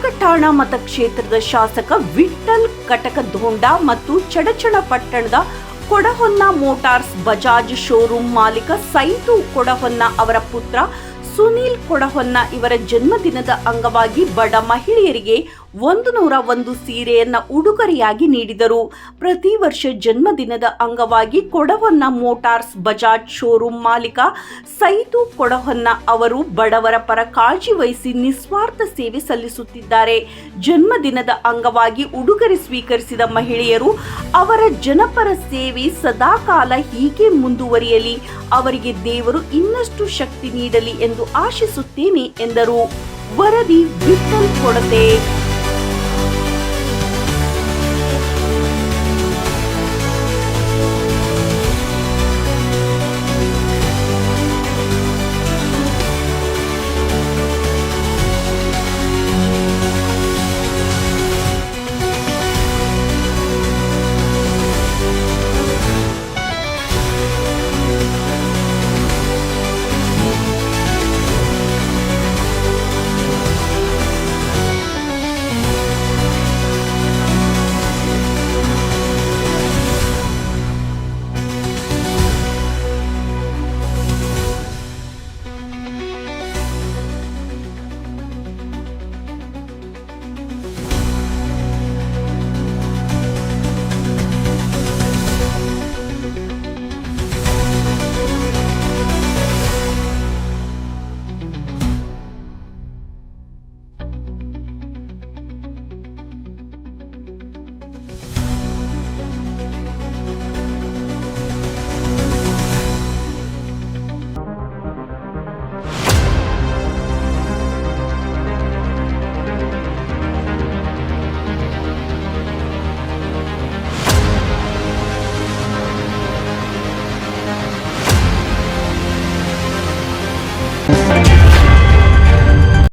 ನಾಗಠಾಣ ಮತಕ್ಷೇತ್ರದ ಶಾಸಕ ವಿಠ್ಠಲ್ ಕಟಕಧೋಂಡ ಮತ್ತು ಚಡಚಣಪಟ್ಟಣದ ಕೊಡಹೊನ್ನ ಮೋಟಾರ್ಸ್ ಬಜಾಜ್ ಶೋರೂಮ್ ಮಾಲೀಕ ಸೈದು ಕೊಡಹೊನ್ನ ಅವರ ಪುತ್ರ ಸುನೀಲ್ ಕೊಡಹೊನ್ನ ಇವರ ಜನ್ಮದಿನದ ಅಂಗವಾಗಿ ಬಡ ಮಹಿಳೆಯರಿಗೆ 101 ಸೀರೆಯನ್ನ ಉಡುಗೊರೆಯಾಗಿ ನೀಡಿದರು. ಪ್ರತಿ ವರ್ಷ ಜನ್ಮದಿನದ ಅಂಗವಾಗಿ ಕೊಡಹೊನ್ನ ಮೋಟಾರ್ಸ್ ಬಜಾಜ್ ಶೋರೂಮ್ ಮಾಲೀಕ ಸೈದು ಕೊಡಹೊನ್ನ ಅವರು ಬಡವರ ಪರ ಕಾಳಜಿ ವಹಿಸಿ ನಿಸ್ವಾರ್ಥ ಸೇವೆ ಸಲ್ಲಿಸುತ್ತಿದ್ದಾರೆ. ಜನ್ಮದಿನದ ಅಂಗವಾಗಿ ಉಡುಗೊರೆ ಸ್ವೀಕರಿಸಿದ ಮಹಿಳೆಯರು ಅವರ ಜನಪರ ಸೇವೆ ಸದಾಕಾಲ ಹೀಗೆ ಮುಂದುವರಿಯಲಿ, ಅವರಿಗೆ ದೇವರು ಇನ್ನಷ್ಟು ಶಕ್ತಿ ನೀಡಲಿ ಎಂದು ಆಶಿಸುತ್ತೇನೆ ಎಂದರು. ವರದಿ ವಿಠ್ಠಲ್ ಕೊಡತೆ.